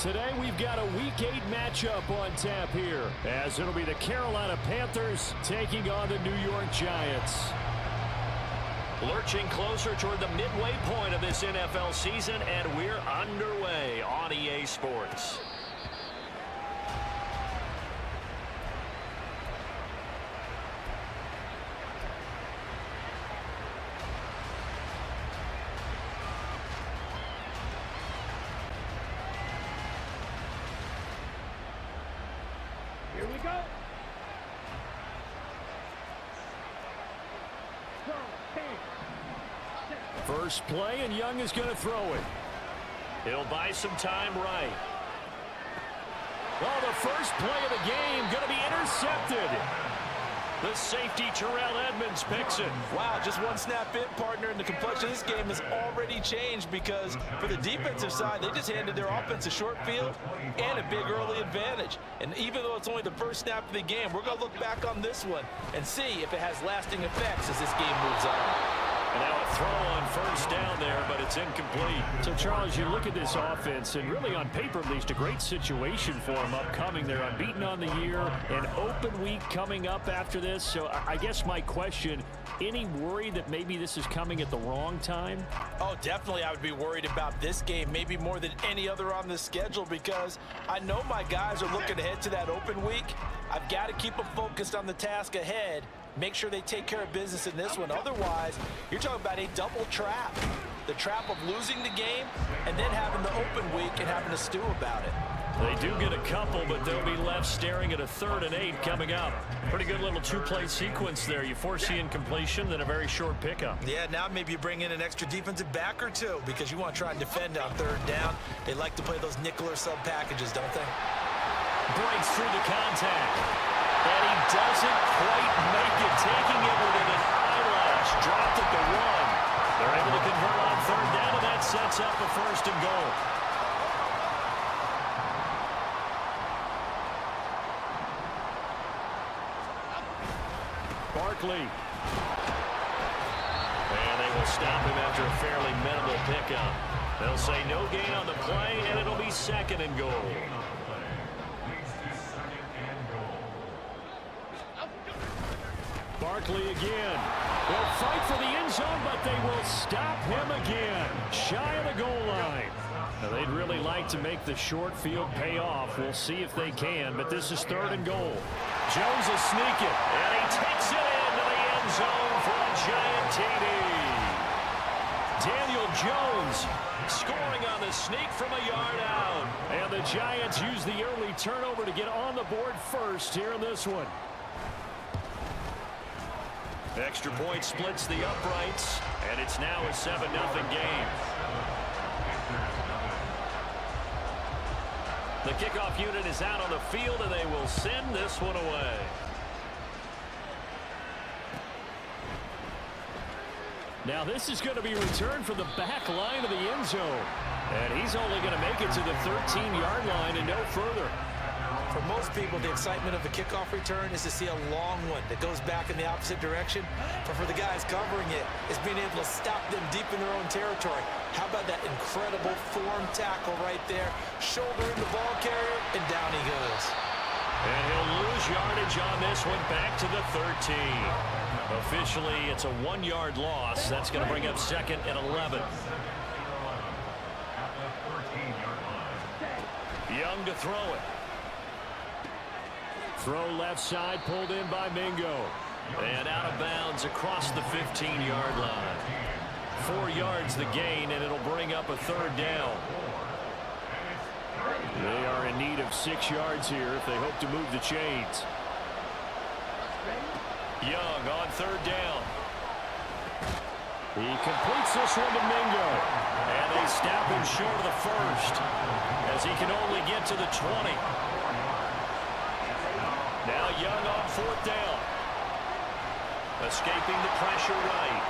Today we've got a Week 8 matchup on tap here, as it'll be the Carolina Panthers taking on the New York Giants. Lurching closer toward the midway point of this NFL season, and we're underway on EA Sports. Here we go. First play, and Young is going to throw it. He'll buy some time right. Well, the first play of the game going to be intercepted. The safety, Terrell Edmonds, picks it. Wow, just one snap in, partner, and the complexion of this game has already changed because for the defensive side, they just handed their offense a short field and a big early advantage. And even though it's only the first snap of the game, we're going to look back on this one and see if it has lasting effects as this game moves on. And now a throw on first down there, but it's incomplete. So, Charles, you look at this offense, and really on paper, at least, a great situation for them upcoming. They're unbeaten on the year, an open week coming up after this. So, I guess my question, any worry that maybe this is coming at the wrong time? Oh, definitely I would be worried about this game, maybe more than any other on the schedule, because I know my guys are looking ahead to that open week. I've got to keep them focused on the task ahead. Make sure they take care of business in this one. Otherwise, you're talking about a double trap. The trap of losing the game and then having the open week and having to stew about it. They do get a couple, but they'll be left staring at a 3rd and 8 coming up. Pretty good little two-play sequence there. You foresee incompletion, then a very short pickup. Yeah, now maybe you bring in an extra defensive back or two because you want to try and defend on 3rd down. They like to play those nickel or sub packages, don't they? Breaks through the contact. And he doesn't quite make it, taking it within an eyelash. Dropped at the 1. They're able to convert on 3rd down, and that sets up a 1st and goal. Barkley. And they will stop him after a fairly minimal pickup. They'll say no gain on the play, and it'll be 2nd and goal. Barkley again. They'll fight for the end zone, but they will stop him again. Shy of the goal line. Now, they'd really like to make the short field pay off. We'll see if they can, but this is 3rd and goal. Jones will sneak it. And he takes it into the end zone for a giant TD. Daniel Jones scoring on the sneak from a yard out. And the Giants use the early turnover to get on the board first here in this one. Extra point splits the uprights, and it's now a 7-0 game. The kickoff unit is out on the field, and they will send this one away. Now this is going to be returned from the back line of the end zone. And he's only going to make it to the 13-yard line and no further. For most people, the excitement of the kickoff return is to see a long one that goes back in the opposite direction. But for the guys covering it, it's being able to stop them deep in their own territory. How about that incredible form tackle right there? Shoulder in the ball carrier, and down he goes. And he'll lose yardage on this one, back to the 13. Officially, it's a 1-yard loss. That's going to bring up 2nd and 11. Young to throw it. Throw left side, pulled in by Mingo. And out of bounds across the 15-yard line. 4 yards the gain, and it'll bring up a 3rd down. They are in need of 6 yards here if they hope to move the chains. Young on 3rd down. He completes this one to Mingo. And they stop him short of the 1st as he can only get to the 20. Now Young on 4th down. Escaping the pressure right.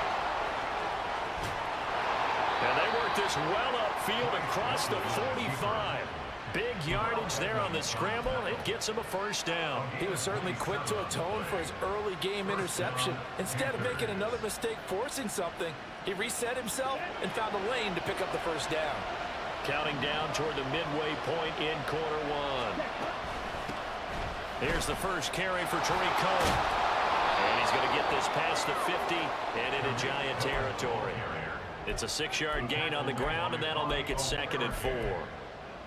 And they work this well upfield and cross the 45. Big yardage there on the scramble. It gets him a 1st down. He was certainly quick to atone for his early game interception. Instead of making another mistake forcing something, he reset himself and found a lane to pick up the 1st down. Counting down toward the midway point in quarter one. Here's the first carry for Tariq Cohen. And he's going to get this past the 50 and into Giant territory. It's a 6-yard gain on the ground, and that'll make it 2nd and 4.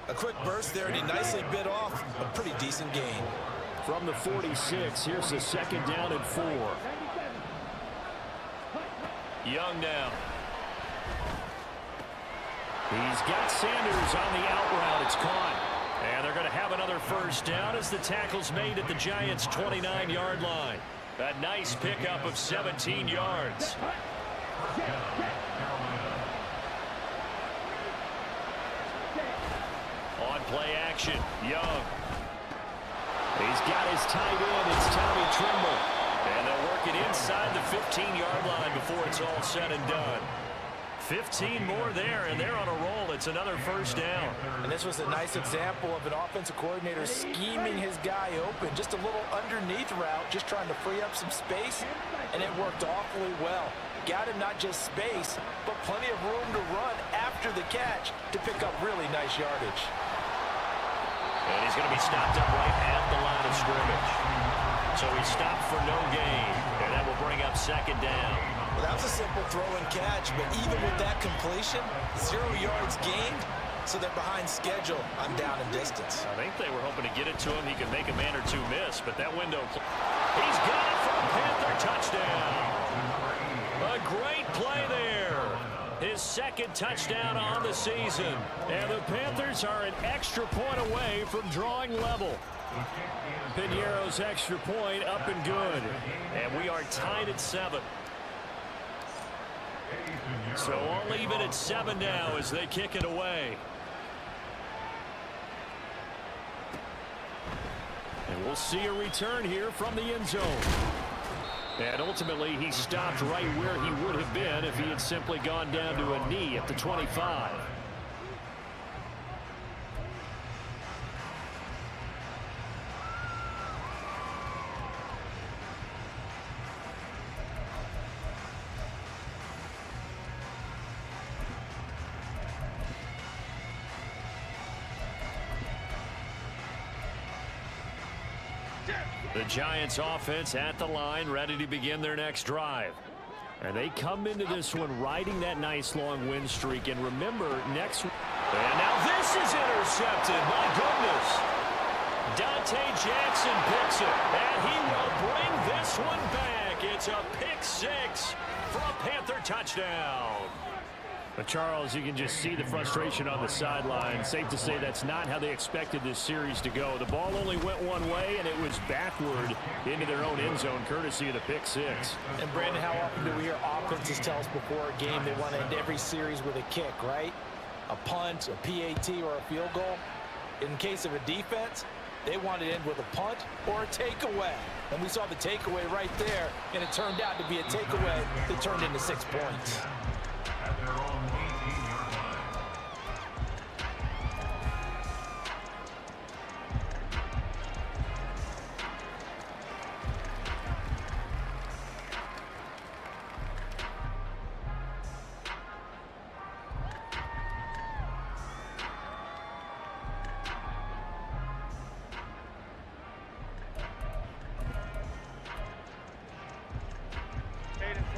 A quick burst there, and he nicely bit off a pretty decent gain. From the 46, here's the 2nd down and 4. Young now. He's got Sanders on the out route. It's caught. And they're going to have another first down as the tackle's made at the Giants' 29-yard line. A nice pickup of 17 yards. On play action, Young. He's got his tight end. It's Tommy Trimble. And they'll work it inside the 15-yard line before it's all said and done. 15 more there, and they're on a roll. It's another first down. And this was a nice example of an offensive coordinator scheming his guy open. Just a little underneath route, just trying to free up some space, and it worked awfully well. Got him not just space, but plenty of room to run after the catch to pick up really nice yardage. And he's going to be stopped up right at the line of scrimmage. So he's stopped for no gain, and that will bring up 2nd down. Well, that was a simple throw and catch, but even with that completion, 0 yards gained, so they're behind schedule on down and distance. I think they were hoping to get it to him. He could make a man or two miss, but that window... He's got it for a Panther touchdown. A great play there. His 2nd touchdown on the season. And the Panthers are an extra point away from drawing level. Piñeiro's extra point up and good. And we are tied at 7. So all even at 7 now as they kick it away. And we'll see a return here from the end zone. And ultimately, he stopped right where he would have been if he had simply gone down to a knee at the 25. The Giants offense at the line, ready to begin their next drive. And they come into this one riding that nice long win streak. And remember, next... And now this is intercepted. My goodness. Dante Jackson picks it. And he will bring this one back. It's a pick 6 for a Panther touchdown. But Charles, you can just see the frustration on the sideline. Safe to say that's not how they expected this series to go. The ball only went one way, and it was backward into their own end zone, courtesy of the pick 6. And Brandon, how often do we hear offenses tell us before a game they want to end every series with a kick, right? A punt, a PAT, or a field goal. In case of a defense, they want to end with a punt or a takeaway. And we saw the takeaway right there, and it turned out to be a takeaway that turned into 6 points.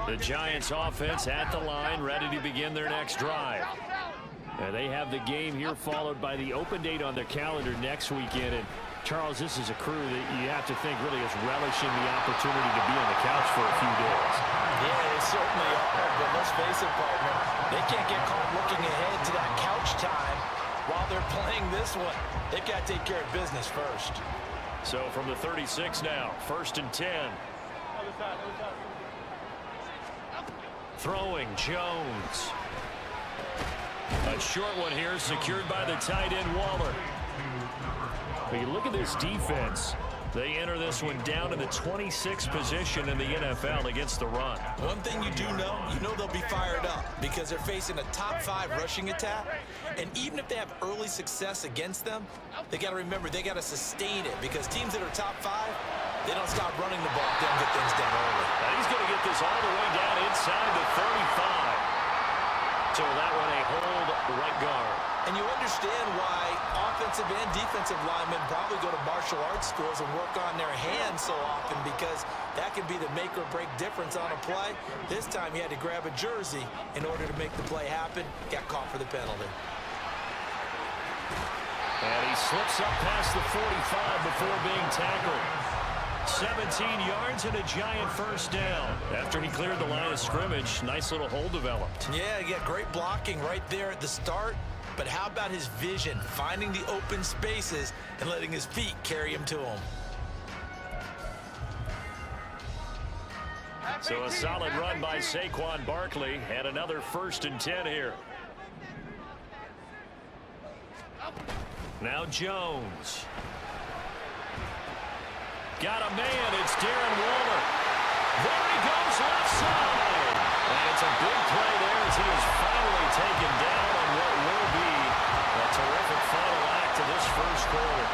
The Giants offense at the line, ready to begin their next drive. And they have the game here followed by the open date on their calendar next weekend. And Charles, this is a crew that you have to think really is relishing the opportunity to be on the couch for a few days. Yeah, they certainly are, but let's face it, partner. They can't get caught looking ahead to that couch time while they're playing this one. They've got to take care of business first. So from the 36 now, 1st and 10. Throwing Jones. A short one here, secured by the tight end Waller. But you look at this defense. They enter this one down in the 26th position in the NFL against the run. One thing you do know, they'll be fired up because they're facing a top 5 rushing attack. And even if they have early success against them, they got to remember they got to sustain it because teams that are top 5, they don't stop running the ball. They don't get things done early. And he's going to get this all the way down inside the 35. So that one a hold right guard. And you understand why offensive and defensive linemen probably go to martial arts schools and work on their hands so often, because that can be the make or break difference on a play. This time he had to grab a jersey in order to make the play happen. Got caught for the penalty. And he slips up past the 45 before being tackled. 17 yards and a giant first down. After he cleared the line of scrimmage, nice little hole developed. Yeah, great blocking right there at the start. But how about his vision, finding the open spaces and letting his feet carry him to him? So a solid run by Saquon Barkley, and another 1st and 10 here. Now Jones. Got a man, it's Darren Waller. There he goes, left side. And it's a big play there as he is finally taken down on what will be a terrific final act of this first quarter.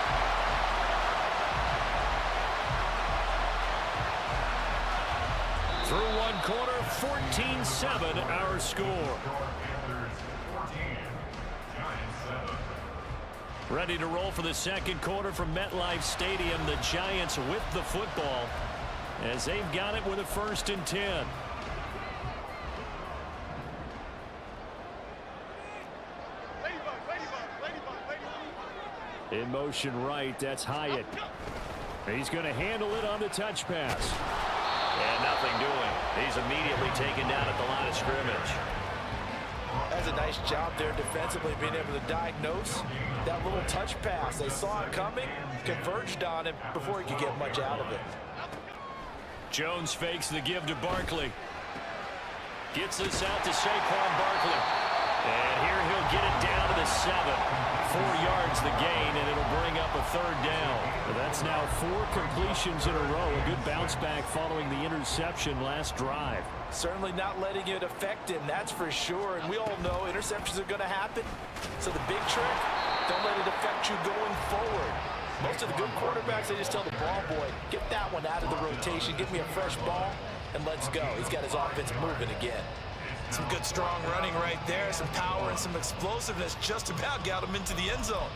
Through one quarter, 14-7 our score. Ready to roll for the second quarter from MetLife Stadium. The Giants with the football as they've got it with a 1st and 10. In motion right, that's Hyatt. He's going to handle it on the touch pass. And nothing doing. He's immediately taken down at the line of scrimmage. That's a nice job there defensively, being able to diagnose that little touch pass. They saw it coming, converged on it before he could get much out of it. Jones fakes the give to Barkley. Gets this out to Saquon Barkley. And here he'll get it down to the 7. 4 yards the gain, and it'll bring up a 3rd down. That's now 4 completions in a row. A good bounce back following the interception last drive. Certainly not letting it affect him, that's for sure. And we all know interceptions are going to happen. So the big trick, don't let it affect you going forward. Most of the good quarterbacks, they just tell the ball boy, get that one out of the rotation, give me a fresh ball, and let's go. He's got his offense moving again. Some good strong running right there, some power and some explosiveness, just about got him into the end zone.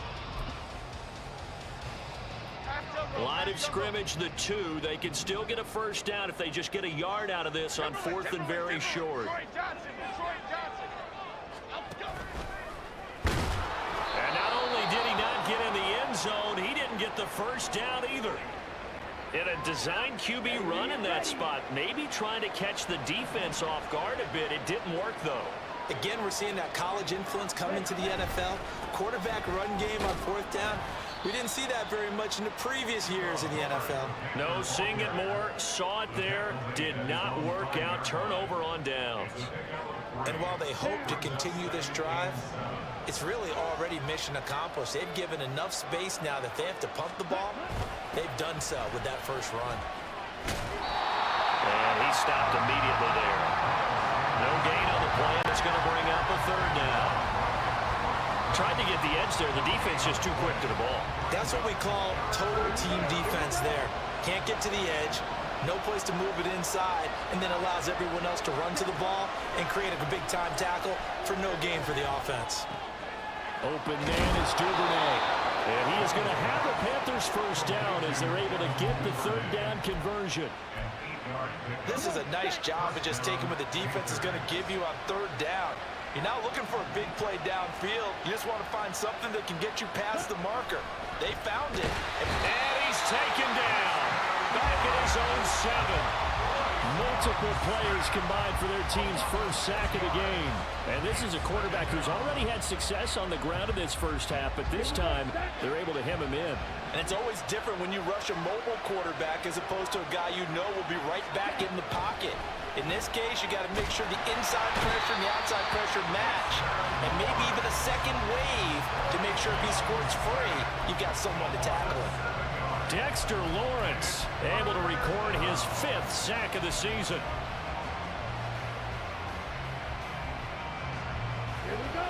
Line of scrimmage, the 2. They can still get a first down if they just get a yard out of this on 4th and very short. And not only did he not get in the end zone, he didn't get the first down either. In a design QB run in that spot, maybe trying to catch the defense off guard a bit. It didn't work, though. Again, we're seeing that college influence come into the NFL. Quarterback run game on 4th down. We didn't see that very much in the previous years in the NFL. No, seeing it more, saw it there, did not work out. Turnover on downs. And while they hope to continue this drive, it's really already mission accomplished. They've given enough space now that they have to pump the ball. They've done so with that first run. And he stopped immediately there. No gain on the play, and it's going to bring up a 3rd down. Tried to get the edge there. The defense just too quick to the ball. That's what we call total team defense there. Can't get to the edge, no place to move it inside, and then allows everyone else to run to the ball and create a big-time tackle for no gain for the offense. Open man is Duvernay. And he is going to have the Panthers first down as they're able to get the 3rd down conversion. This is a nice job of just taking what the defense is going to give you on 3rd down. You're not looking for a big play downfield. You just want to find something that can get you past the marker. They found it. And he's taken down. Back at his own 7. Multiple players combined for their team's first sack of the game. And this is a quarterback who's already had success on the ground in this first half, but this time they're able to hem him in. And it's always different when you rush a mobile quarterback as opposed to a guy you know will be right back in the pocket. In this case, you got to make sure the inside pressure and the outside pressure match, and maybe even a second wave to make sure if he squirts free, you got someone to tackle him. Dexter Lawrence able to record his 5th sack of the season. Here we go.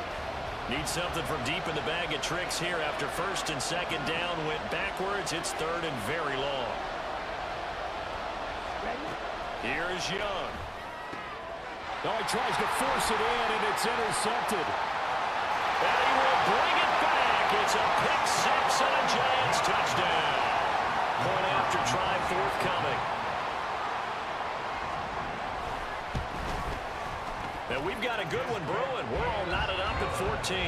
Need something from deep in the bag of tricks here after 1st and 2nd down went backwards. It's 3rd and very long. Here's Young. Oh, he tries to force it in, and it's intercepted. And he will bring it back. It's a pick six and a Giants touchdown. Point after try forthcoming. And we've got a good one brewing. We're all knotted up at 14.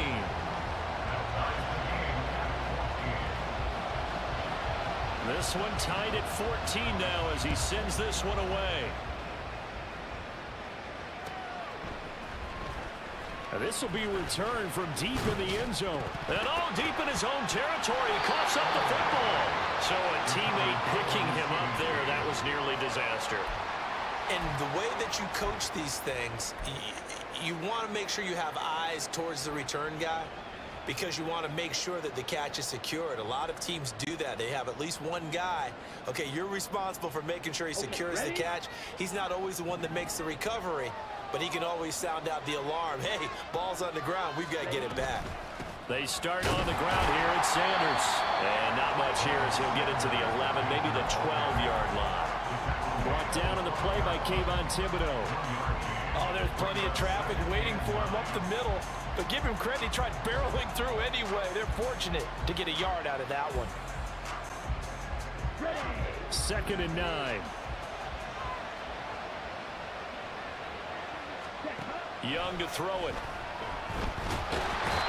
This one tied at 14 now as he sends this one away. This will be returned from deep in the end zone. And deep in his own territory, he coughs up the football. So a teammate picking him up there, that was nearly disaster. And the way that you coach these things, you want to make sure you have eyes towards the return guy because you want to make sure that the catch is secured. A lot of teams do that. They have at least one guy. Okay, you're responsible for making sure he secures the catch. He's not always the one that makes the recovery, but he can always sound out the alarm. Hey, ball's on the ground. We've got to get it back. They start on the ground here at Sanders. And not much here as he'll get it to the 11, maybe the 12-yard line. Brought down on the play by Kayvon Thibodeau. Oh, there's plenty of traffic waiting for him up the middle. But give him credit, he tried barreling through anyway. They're fortunate to get a yard out of that one. 2nd and 9. Young to throw it.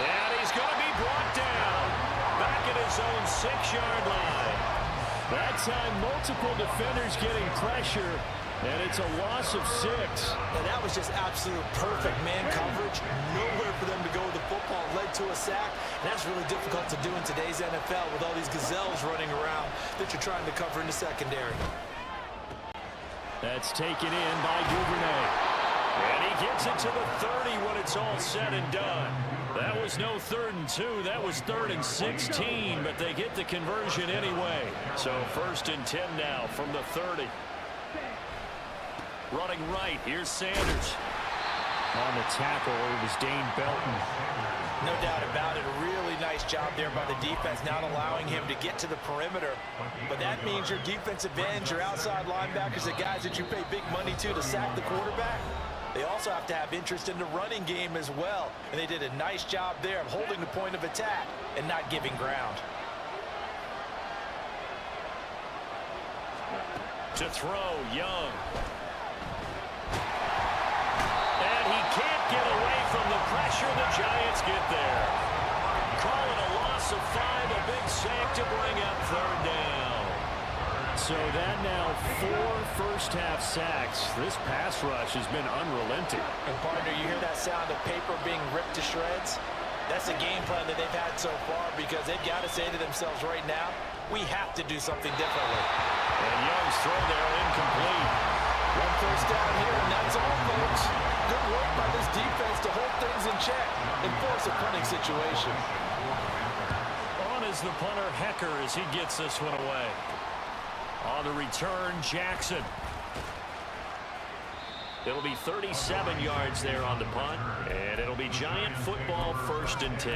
And he's going to be brought down. Back at his own 6-yard line. That time, multiple defenders getting pressure, and it's a loss of 6. And that was just absolute perfect man coverage. Nowhere for them to go with the football. Led to a sack. And that's really difficult to do in today's NFL with all these gazelles running around that you're trying to cover in the secondary. That's taken in by Duvernay. And he gets it to the 30 when it's all said and done. That was no 3rd and 2. That was 3rd and 16, but they get the conversion anyway. So 1st and 10 now from the 30. Running right, here's Sanders. On the tackle, it was Dane Belton. No doubt about it. A really nice job there by the defense, not allowing him to get to the perimeter. But that means your defensive ends, your outside linebackers, the guys that you pay big money to sack the quarterback, they also have to have interest in the running game as well. And they did a nice job there of holding the point of attack and not giving ground. To throw, Young. And he can't get away from the pressure. The Giants get there. Calling a loss of 5, a big sack to bring up 3rd down. So that now 4 first-half sacks. This pass rush has been unrelenting. And partner, you hear that sound of paper being ripped to shreds? That's the game plan that they've had so far because they've got to say to themselves right now, we have to do something differently. And Young's throw there incomplete. 1 first down here, and that's all, folks. Good work by this defense to hold things in check and force a punting situation. On is the punter, Hecker, as he gets this one away. On the return, Jackson. It'll be 37 yards there on the punt, and it'll be Giant football 1st and 10.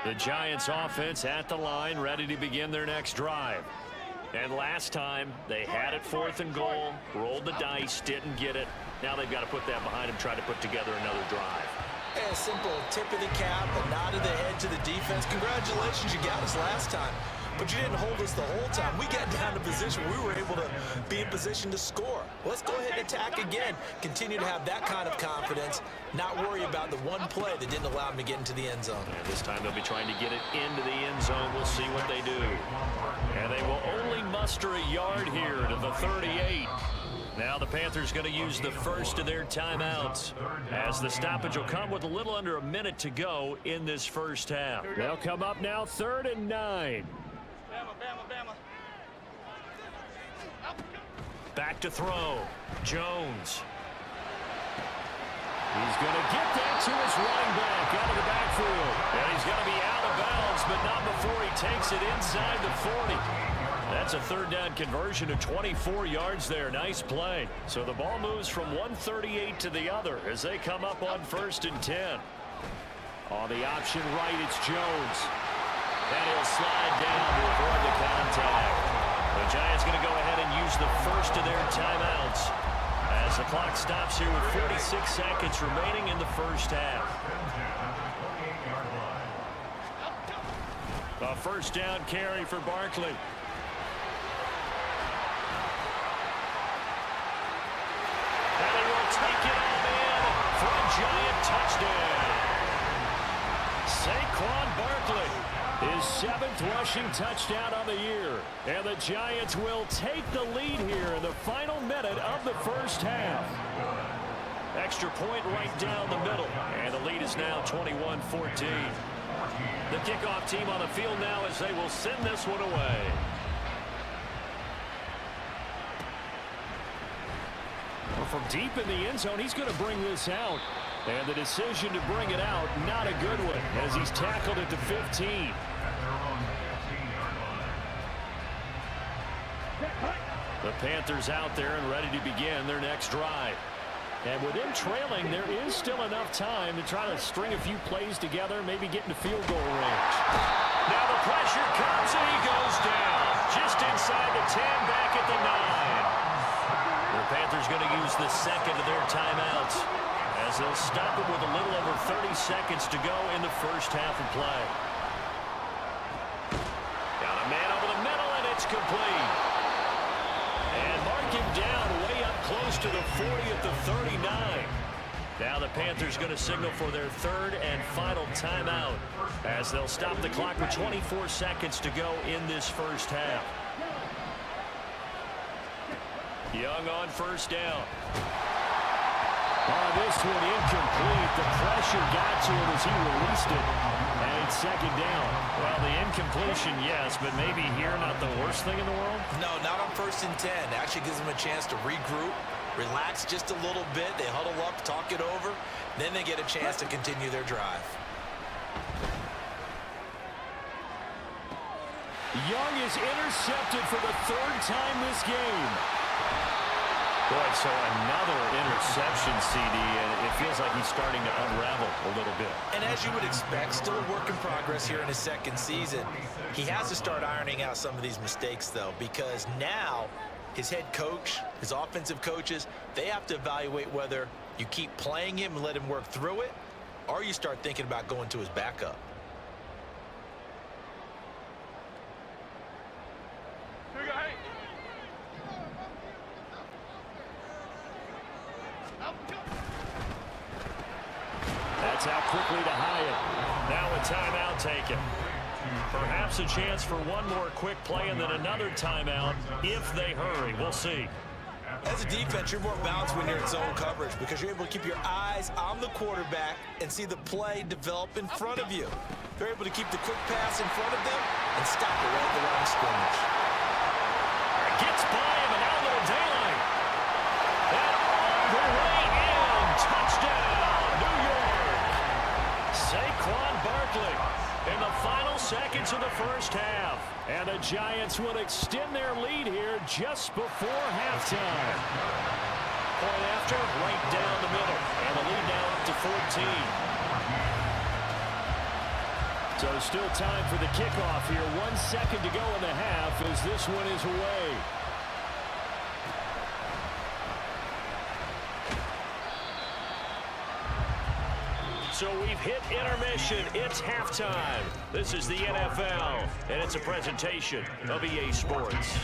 The Giants offense at the line, ready to begin their next drive. And last time, they had it 4th and goal, rolled the dice, didn't get it. Now they've got to put that behind them, try to put together another drive. A simple tip of the cap, a nod of the head to the defense. Congratulations, you got us last time. But you didn't hold us the whole time. We got down to position. We were able to be in position to score. Let's go ahead and attack again. Continue to have that kind of confidence. Not worry about the one play that didn't allow them to get into the end zone. And this time they'll be trying to get it into the end zone. We'll see what they do. And they will only muster a yard here to the 38. Now the Panthers going to use the first of their timeouts as the stoppage will come with a little under a minute to go in this first half. They'll come up now 3rd and 9. Back to throw. Jones. He's going to get that to his running back out of the backfield. And he's going to be out of bounds, but not before he takes it inside the 40. That's a third down conversion of 24 yards there. Nice play. So the ball moves from 138 to the other as they come up on 1st and 10. On the option right, it's Jones. And he'll slide down to avoid the contact. The Giants going to go ahead and use the first of their timeouts as the clock stops here with 46 seconds remaining in the first half. A first down carry for Barkley. And he will take it all in for a Giant touchdown. Saquon Barkley, his 7th rushing touchdown on the year. And the Giants will take the lead here in the final minute of the first half. Extra point right down the middle. And the lead is now 21-14. The kickoff team on the field now as they will send this one away. Well, from deep in the end zone, he's going to bring this out. And the decision to bring it out, not a good one, as he's tackled at the 15. The Panthers out there and ready to begin their next drive. And with him trailing, there is still enough time to try to string a few plays together, maybe get into field goal range. Now the pressure comes and he goes down. Just inside the 10, back at the 9. The Panthers going to use the second of their timeouts as they'll stop him with a little over 30 seconds to go in the first half of play. Got a man over the middle and it's complete. And mark him down way up close to the 40 at the 39. Now the Panthers going to signal for their third and final timeout as they'll stop the clock with 24 seconds to go in this first half. Young on first down. Oh, this one incomplete. The pressure got to him as he released it. And it's second down. Well, the incompletion, yes, but maybe here not the worst thing in the world? No, not on 1st and 10. Actually gives them a chance to regroup, relax just a little bit. They huddle up, talk it over. Then they get a chance to continue their drive. Young is intercepted for the 3rd time this game. Boy, so another interception, CD, and it feels like he's starting to unravel a little bit. And as you would expect, still a work in progress here in his 2nd season. He has to start ironing out some of these mistakes, though, because now his head coach, his offensive coaches, they have to evaluate whether you keep playing him and let him work through it, or you start thinking about going to his backup. That's out quickly to Hyatt. Now a timeout taken. Perhaps a chance for one more quick play and then another timeout if they hurry. We'll see. As a defense, you're more balanced when you're in zone coverage because you're able to keep your eyes on the quarterback and see the play develop in front of you. They're able to keep the quick pass in front of them and stop it right at the line of scrimmage. Gets by him and out of the daylight. And all the way in. Touchdown, New York. Saquon Barkley in the final seconds of the first half. And the Giants will extend their lead here just before halftime. Point after, right down the middle. And the lead now up to 14. So still time for the kickoff here. 1 second to go in the half as this one is away. So we've hit intermission. It's halftime. This is the NFL, and it's a presentation of EA Sports.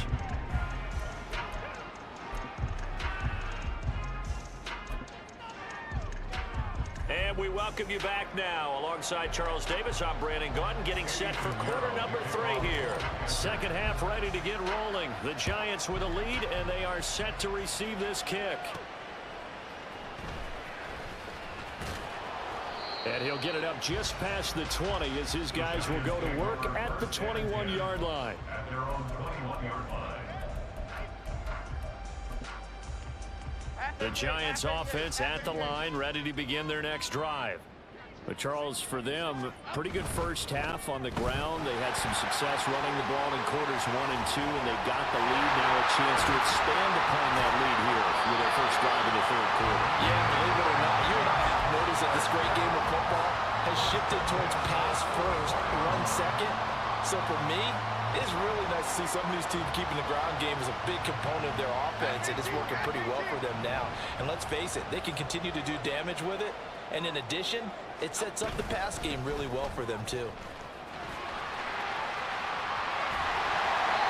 And we welcome you back now. Alongside Charles Davis, I'm Brandon Gaudin, getting set for quarter number 3 here. Second half ready to get rolling. The Giants with a lead, and they are set to receive this kick. And he'll get it up just past the 20 as his guys will go to work at the 21-yard line. The Giants offense at the line, ready to begin their next drive. But Charles, for them, pretty good first half on the ground. They had some success running the ball in quarters 1 and 2, and they got the lead. Now a chance to expand upon that lead here with their first drive in the third quarter. Yeah, believe it or not, you and I have noticed that this great game of football has shifted towards pass first, run second. So for me, it's really nice to see some of these teams keeping the ground game as a big component of their offense, and it's working pretty well for them now. And let's face it, they can continue to do damage with it. And in addition, it sets up the pass game really well for them, too.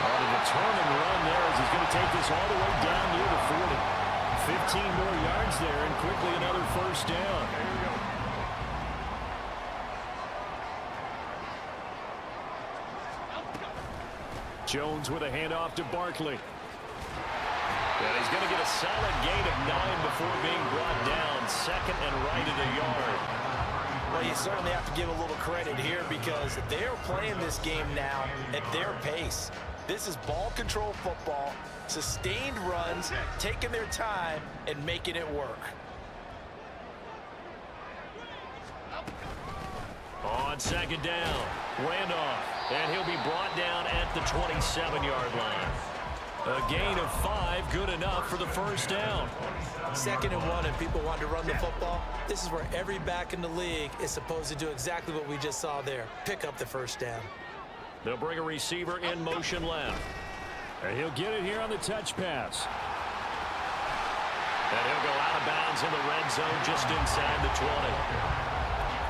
On a determined run there as he's going to take this all the way down near the 40. 15 more yards there and quickly another first down. Jones with a handoff to Barkley. And he's going to get a solid gain of 9 before being brought down. Second and right at a yard. Well, you certainly have to give a little credit here because they're playing this game now at their pace. This is ball control football, sustained runs, taking their time and making it work. On second down, Randolph, and he'll be brought down at the 27-yard line. A gain of 5, good enough for the first down. 2nd and 1, and people want to run the football. This is where every back in the league is supposed to do exactly what we just saw there. Pick up the first down. They'll bring a receiver in motion left. And he'll get it here on the touch pass. And he'll go out of bounds in the red zone just inside the 20.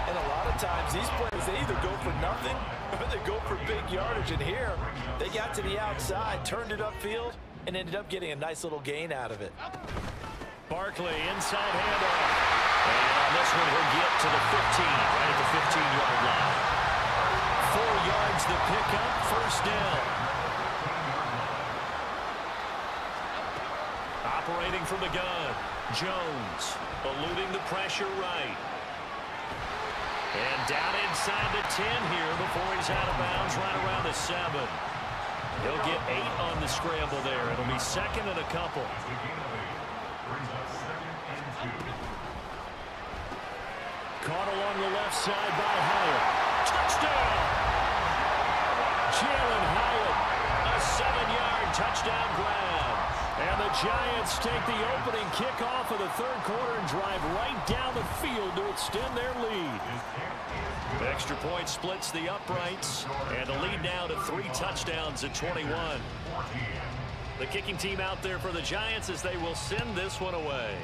And a lot of times, these plays, they either go for nothing or they go for big yardage. And here, they got to the outside, turned it upfield, and ended up getting a nice little gain out of it. Barkley, inside handoff. And on this one, he'll get to the 15, right at the 15-yard line. 4 yards the pickup, first down. Operating from the gun, Jones, eluding the pressure right. And down inside the 10 here before he's out of bounds right around the 7. He'll get 8 on the scramble there. It'll be second and a couple. Caught along the left side by Hyatt. Touchdown! Jalen Hyatt, a 7-yard touchdown grab. And the Giants take the opening kickoff of the third quarter and drive right down the field to extend their lead. Extra point splits the uprights, and the lead now to 3 touchdowns at 21. The kicking team out there for the Giants as they will send this one away.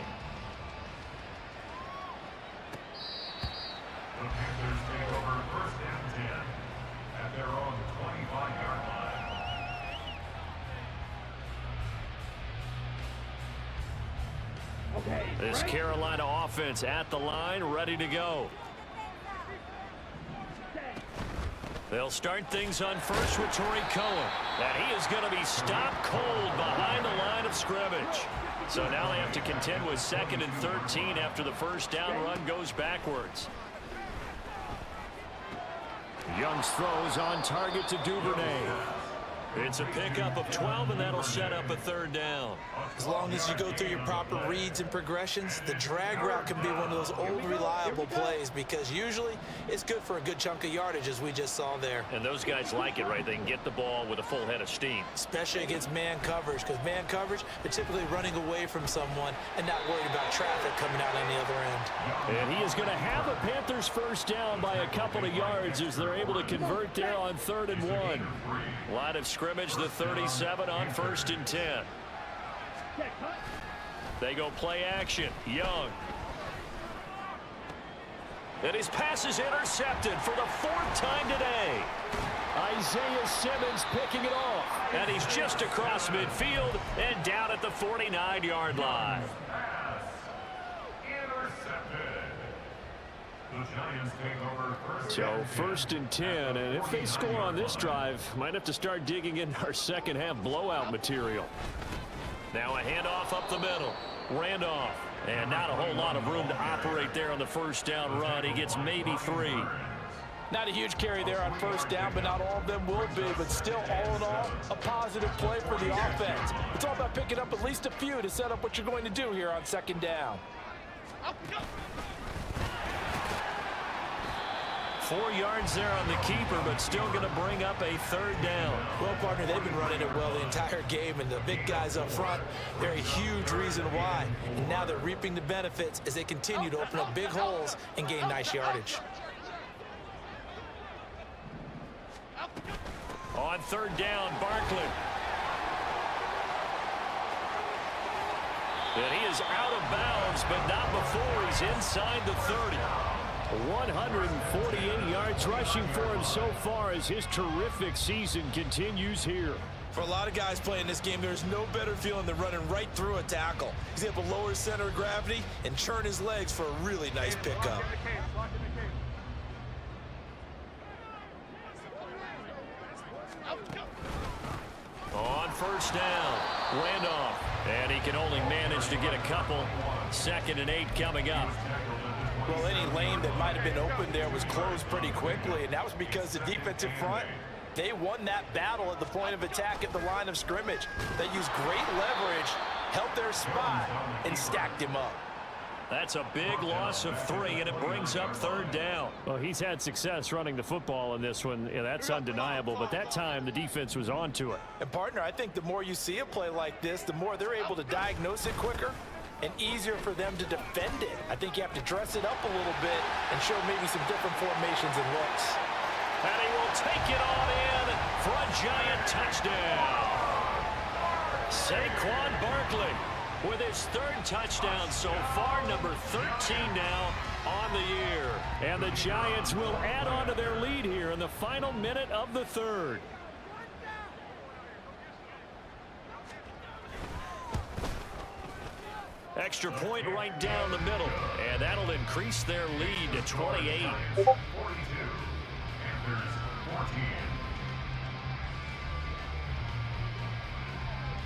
The Panthers take over first and 10 at their own 25-yard line. This Carolina offense at the line, ready to go. They'll start things on first with Torrey Cohen. And he is going to be stopped cold behind the line of scrimmage. So now they have to contend with 2nd and 13 after the first down run goes backwards. Young's throws on target to Duvernay. It's a pickup of 12, and that'll set up a third down. As long as you go through your proper reads and progressions, the drag route can be one of those old reliable plays because usually it's good for a good chunk of yardage as we just saw there. And those guys like it, right? They can get the ball with a full head of steam. Especially against man coverage, because man coverage, they're typically running away from someone and not worried about traffic coming out on the other end. And he is going to have a Panthers first down by a couple of yards as they're able to convert there on 3rd and 1. Line of scrimmage, the 37 on 1st and 10. They go play action. Young. And his pass is intercepted for the 4th time today. Isaiah Simmons picking it off. And he's just across midfield and down at the 49-yard line. So 1st and 10, and if they score on this drive, might have to start digging in our second half blowout material. Now a handoff up the middle. Randolph, and not a whole lot of room to operate there on the first down run. He gets maybe 3. Not a huge carry there on first down, but not all of them will be. But still, all in all, a positive play for the offense. It's all about picking up at least a few to set up what you're going to do here on 2nd down. 4 yards there on the keeper, but still going to bring up a third down. Well, partner, they've been running it well the entire game, and the big guys up front, they're a huge reason why. And now they're reaping the benefits as they continue to open up big holes and gain nice yardage. On third down, Barkley. And he is out of bounds, but not before he's inside the 30. 148 yards rushing for him so far as his terrific season continues here. For a lot of guys playing this game, there's no better feeling than running right through a tackle. He's able to lower his center of gravity and churn his legs for a really nice pickup. On first down, Randolph. And he can only manage to get a couple. 2nd and 8 coming up. Well, any lane that might have been open there was closed pretty quickly, and that was because the defensive front, they won that battle at the point of attack at the line of scrimmage. They used great leverage, held their spot, and stacked him up. That's a big loss of 3, and it brings up third down. Well, he's had success running the football in this one. Yeah, that's undeniable, but that time the defense was on to it. And, partner, I think the more you see a play like this, the more they're able to diagnose it quicker and easier for them to defend it. I think you have to dress it up a little bit and show maybe some different formations and looks. And he will take it on in for a giant touchdown. Saquon Barkley with his 3rd touchdown so far, number 13 now on the year. And the Giants will add on to their lead here in the final minute of the 3rd. Extra point right down the middle, and that'll increase their lead to 28. 42. Panthers 14.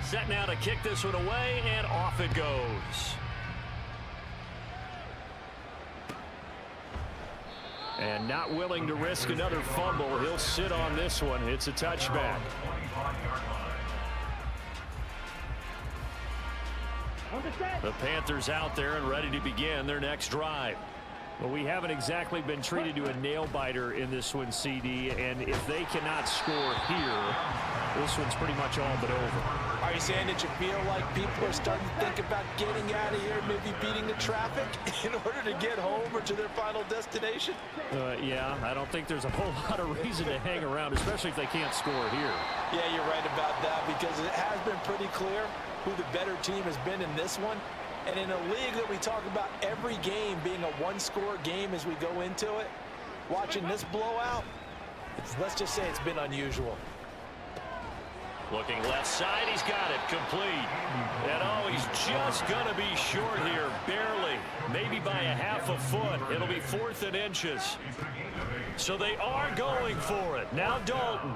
Set now to kick this one away, and off it goes. And not willing to risk another fumble. He'll sit on this one. It's a touchback. The Panthers out there and ready to begin their next drive. Well, we haven't exactly been treated to a nail-biter in this one, CD, and if they cannot score here, this one's pretty much all but over. Are you saying that you feel like people are starting to think about getting out of here, maybe beating the traffic in order to get home or to their final destination? Yeah, I don't think there's a whole lot of reason to hang around, especially if they can't score here. Yeah, you're right about that, because it has been pretty clear who the better team has been in this one. And in a league that we talk about every game being a one-score game as we go into it, watching this blowout, let's just say it's been unusual. Looking left side, he's got it complete. And oh, he's just going to be short here, barely, maybe by a half a foot. It'll be 4th and inches. So they are going for it. Now Dalton.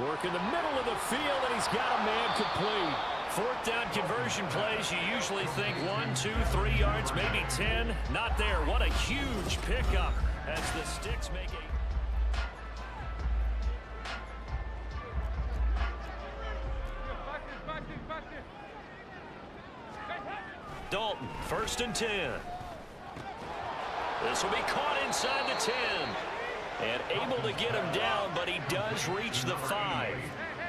Work in the middle of the field, and he's got a man complete. 4th down conversion plays, you usually think 1, 2, 3 yards, maybe 10. Not there. What a huge pickup as the Sticks make a... Dalton, 1st and 10. This will be caught inside the 10. And able to get him down, but he does reach the 5.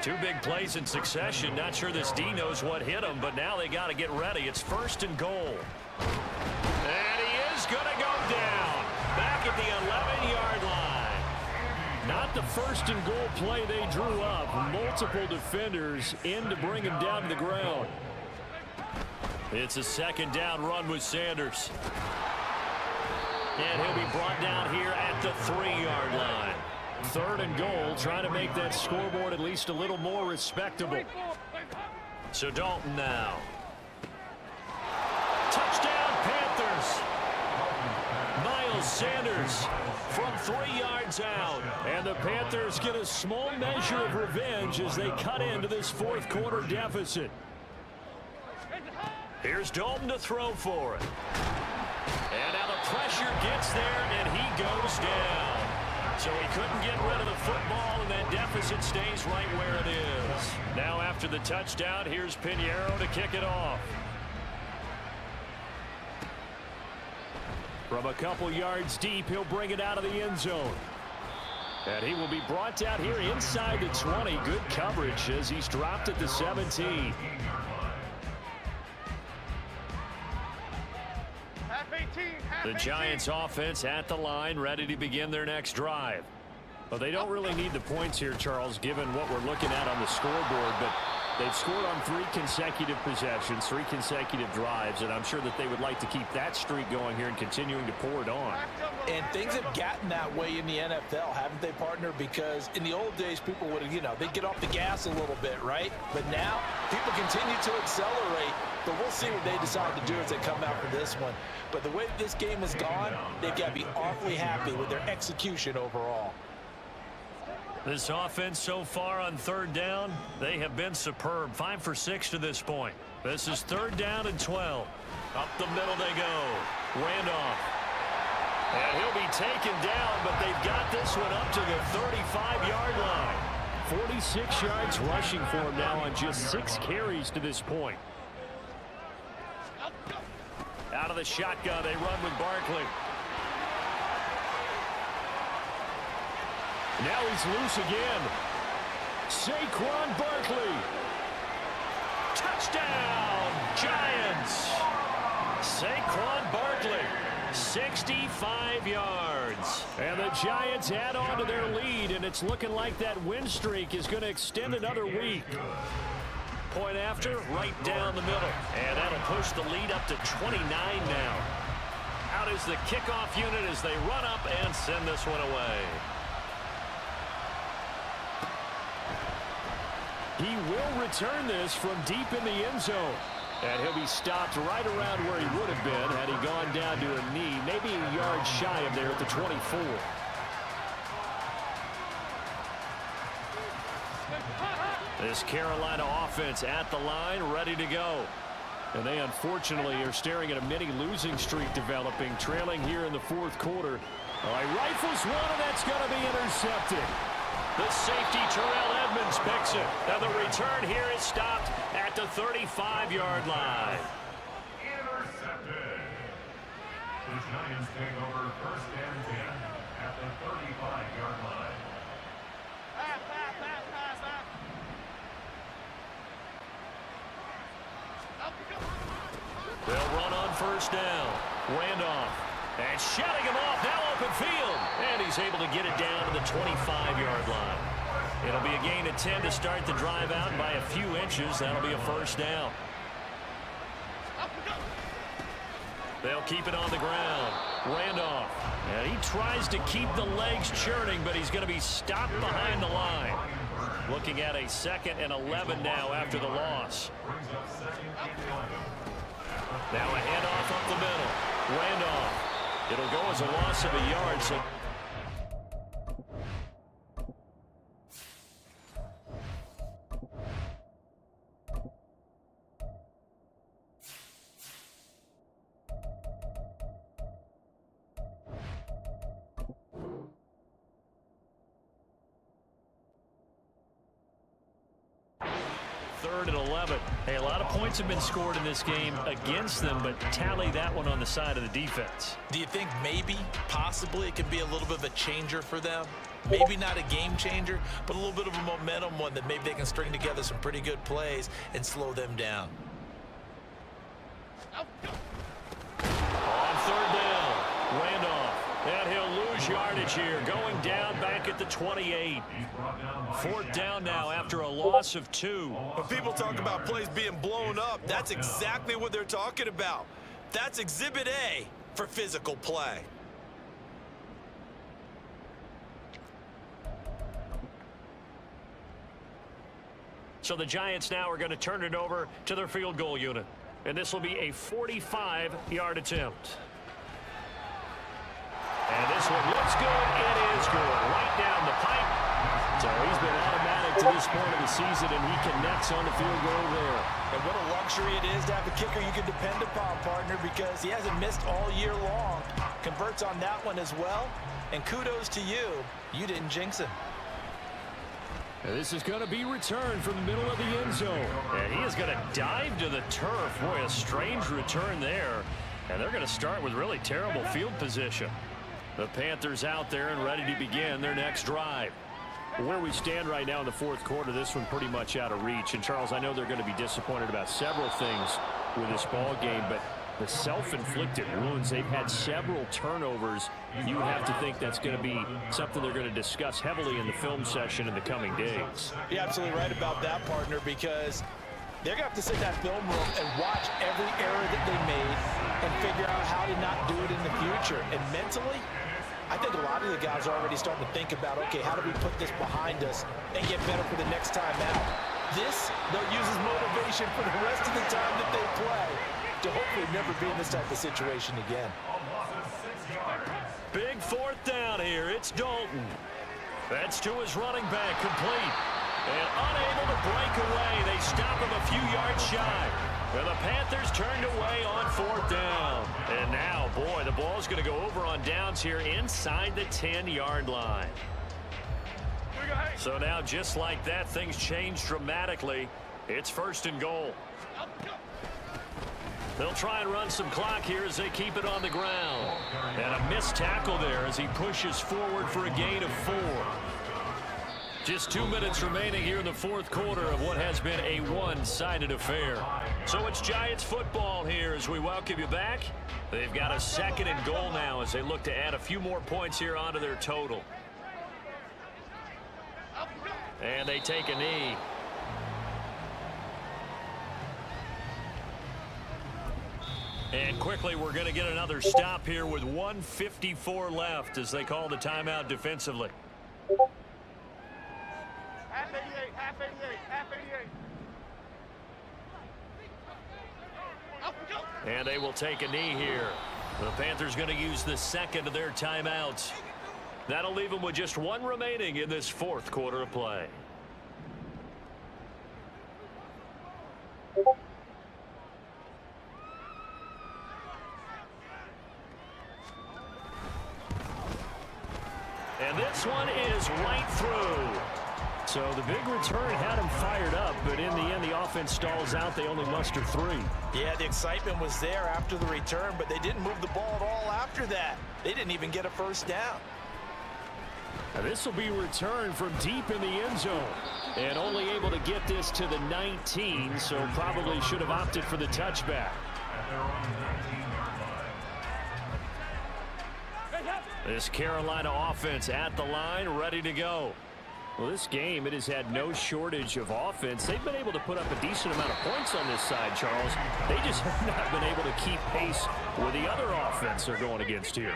2 big plays in succession. Not sure this D knows what hit him, but now they got to get ready. It's 1st and goal. And he is going to go down. Back at the 11-yard line. Not the 1st and goal play they drew up. Multiple defenders in to bring him down to the ground. It's a 2nd down run with Sanders. And he'll be brought down here at the 3-yard line. 3rd and goal, trying to make that scoreboard at least a little more respectable. So Dalton now. Touchdown Panthers. Miles Sanders from 3 yards out. And the Panthers get a small measure of revenge as they cut into this 4th quarter deficit. Here's Dalton to throw for it. And now the pressure gets there, and he goes down. So he couldn't get rid of the football, and that deficit stays right where it is. Now after the touchdown, here's Pinheiro to kick it off. From a couple yards deep, he'll bring it out of the end zone. And he will be brought out here inside the 20. Good coverage as he's dropped at the 17. The Giants offense at the line, ready to begin their next drive. Well, they don't really need the points here, Charles, given what we're looking at on the scoreboard, but they've scored on 3 consecutive possessions, 3 consecutive drives, and I'm sure that they would like to keep that streak going here and continuing to pour it on. And things have gotten that way in the NFL, haven't they, partner? Because in the old days, people would, they'd get off the gas a little bit, right? But now, people continue to accelerate, but we'll see what they decide to do as they come out for this one. But the way this game has gone, they've got to be awfully happy with their execution overall. This offense so far on 3rd down, they have been superb. 5 for 6 to this point. This is 3rd down and 12. Up the middle they go. Randolph. And he'll be taken down, but they've got this one up to the 35-yard line. 46 yards rushing for him now on just 6 carries to this point. Out of the shotgun, they run with Barkley. Now he's loose again. Saquon Barkley. Touchdown, Giants. Saquon Barkley, 65 yards. And the Giants add on to their lead, and it's looking like that win streak is going to extend another week. Point after, right down the middle. And that'll push the lead up to 29 now. Out is the kickoff unit as they run up and send this one away. He will return this from deep in the end zone. And he'll be stopped right around where he would have been had he gone down to a knee, maybe a yard shy of there at the 24. This Carolina offense at the line, ready to go. And they unfortunately are staring at a mini losing streak developing, trailing here in the 4th quarter. All right, rifles one, and that's going to be intercepted. The safety, Terrell Edmonds, picks it. And the return here is stopped at the 35-yard line. Intercepted. The Giants take over 1st and 10 at the 35-yard line. They'll run on 1st down. Randolph. And shutting him off, now open field. And he's able to get it down to the 25-yard line. It'll be a gain of 10 to start the drive out by a few inches. That'll be a 1st down. They'll keep it on the ground. Randolph. And he tries to keep the legs churning, but he's going to be stopped behind the line. Looking at a 2nd and 11 now after the loss. Now a handoff up the middle. Randolph. It'll go as a loss of a yard. So third and 11. Hey, a lot of points have been scored in this game against them, but tally that one on the side of the defense. Do you think maybe, possibly, it could be a little bit of a changer for them? Maybe not a game changer, but a little bit of a momentum one that maybe they can string together some pretty good plays and slow them down. On 3rd down, Randolph. And he'll lose yardage here, going down back at the 28. 4th down now after a loss of 2. When people talk about plays being blown up, that's exactly what they're talking about. That's Exhibit A for physical play. So the Giants now are going to turn it over to their field goal unit. And this will be a 45-yard attempt. And this one looks good. It is good. Right down the pipe. So he's been automatic to this point of the season, and he connects on the field goal there. And what a luxury it is to have a kicker you can depend upon, partner, because he hasn't missed all year long. Converts on that one as well. And kudos to you. You didn't jinx him. And this is going to be returned from the middle of the end zone. And he is going to dive to the turf. Boy, a strange return there. And they're going to start with really terrible field position. The Panthers out there and ready to begin their next drive. Where we stand right now in the fourth quarter, this one pretty much out of reach. And, Charles, I know they're going to be disappointed about several things with this ball game, but the self-inflicted wounds, they've had several turnovers. You would have to think that's going to be something they're going to discuss heavily in the film session in the coming days. You're absolutely right about that, partner, because they're going to have to sit in that film room and watch every error that they made and figure out how to not do it in the future. And mentally, I think a lot of the guys are already starting to think about, okay, how do we put this behind us and get better for the next time out? This, they'll use as motivation for the rest of the time that they play to hopefully never be in this type of situation again. Big fourth down here. It's Dalton. That's to his running back, complete. And unable to break away. They stop him a few yards shy. And the Panthers turned away on fourth down. And now, boy, the ball's going to go over on downs here inside the 10-yard line. So now, just like that, things change dramatically. It's first and goal. They'll try and run some clock here as they keep it on the ground. And a missed tackle there as he pushes forward for a gain of 4. Just 2 minutes remaining here in the fourth quarter of what has been a one-sided affair. So it's Giants football here as we welcome you back. They've got a second and goal now as they look to add a few more points here onto their total. And they take a knee. And quickly, we're going to get another stop here with 1:54 left as they call the timeout defensively. Half 88, half 88, half 88. And they will take a knee here. The Panthers going to use the second of their timeouts. That'll leave them with just one remaining in this fourth quarter of play. And this one is right through. So the big return had him fired up, but in the end, the offense stalls out. They only muster 3. Yeah, the excitement was there after the return, but they didn't move the ball at all after that. They didn't even get a first down. Now this will be returned from deep in the end zone. And only able to get this to the 19, so probably should have opted for the touchback. This Carolina offense at the line, ready to go. Well, this game, it has had no shortage of offense. They've been able to put up a decent amount of points on this side, Charles. They just have not been able to keep pace with the other offense they're going against here.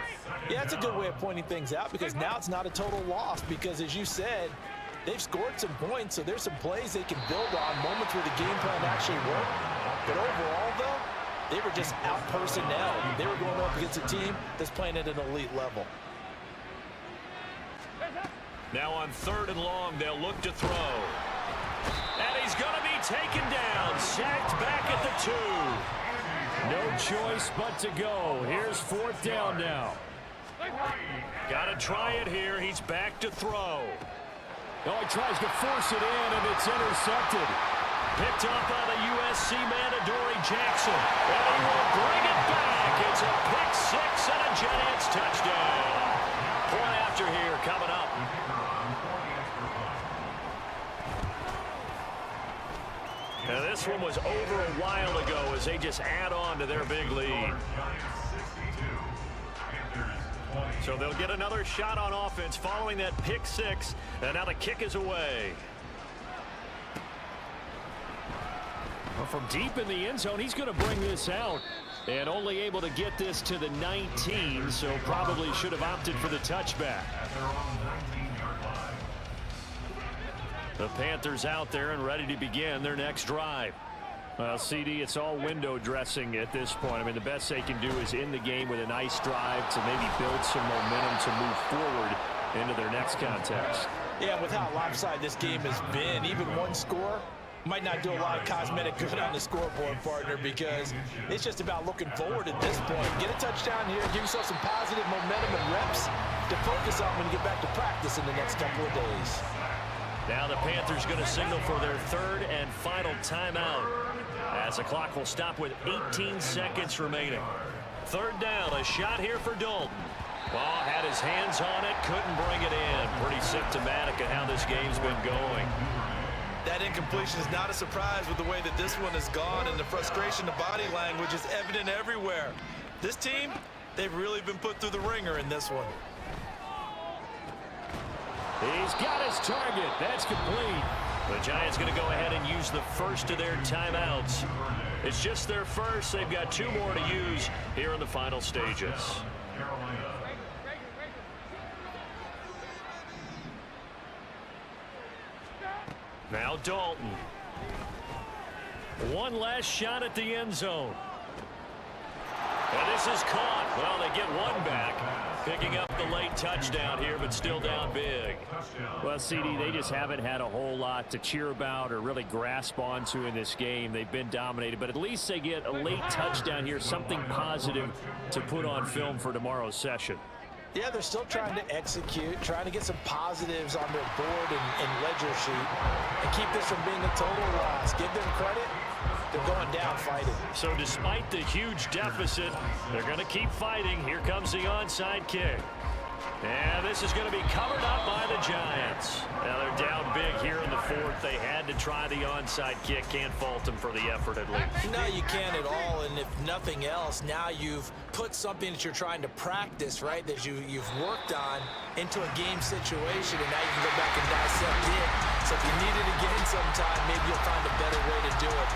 Yeah, it's a good way of pointing things out because now it's not a total loss because, as you said, they've scored some points, so there's some plays they can build on, moments where the game plan actually worked. But overall, though, they were just out personnel. They were going up against a team that's playing at an elite level. Now on third and long, they'll look to throw. And he's going to be taken down, sacked back at the 2. No choice but to go. Here's fourth down now. Got to try it here. He's back to throw. Oh, he tries to force it in, and it's intercepted. Picked up by the USC man, Adoree Jackson. And he will bring it back. It's a pick 6 and a Giants touchdown. Point after here coming up. Now this one was over a while ago as they just add on to their big lead. So they'll get another shot on offense following that pick 6. And now the kick is away. Well, from deep in the end zone, he's going to bring this out. And only able to get this to the 19, so probably should have opted for the touchback. The Panthers out there and ready to begin their next drive. Well, CD, it's all window dressing at this point. I mean, the best they can do is end the game with a nice drive to maybe build some momentum to move forward into their next contest. Yeah, with how lopsided this game has been, even one score might not do a lot of cosmetic good on the scoreboard, partner, because it's just about looking forward at this point. Get a touchdown here, give yourself some positive momentum and reps to focus on when you get back to practice in the next couple of days. Now the Panthers going to signal for their third and final timeout as the clock will stop with 18 seconds remaining. 3rd down, a shot here for Dalton. Well, had his hands on it, couldn't bring it in. Pretty symptomatic of how this game's been going. That incompletion is not a surprise with the way that this one has gone, and the frustration, the body language is evident everywhere. This team, they've really been put through the ringer in this one. He's got his target. That's complete. The Giants going to go ahead and use the first of their timeouts. It's just their first. They've got 2 more to use here in the final stages. Now Dalton. One last shot at the end zone. And this is caught. Well, they get one back. Picking up the late touchdown here, but still down big. Well, CD, they just haven't had a whole lot to cheer about or really grasp onto in this game. They've been dominated, but at least they get a late touchdown here, something positive to put on film for tomorrow's session. Yeah, they're still trying to execute, trying to get some positives on their board and ledger sheet, and keep this from being a total loss. Give them credit. They're going down fighting. So despite the huge deficit, they're going to keep fighting. Here comes the onside kick. And this is going to be covered up by the Giants. Now they're down big here in the 4th. They had to try the onside kick. Can't fault them for the effort at least. No, you can't at all. And if nothing else, now you've put something that you're trying to practice, right, that you've worked on into a game situation, and now you can go back and dissect it. So if you needed to gain some time, maybe you'll find a better way to do it.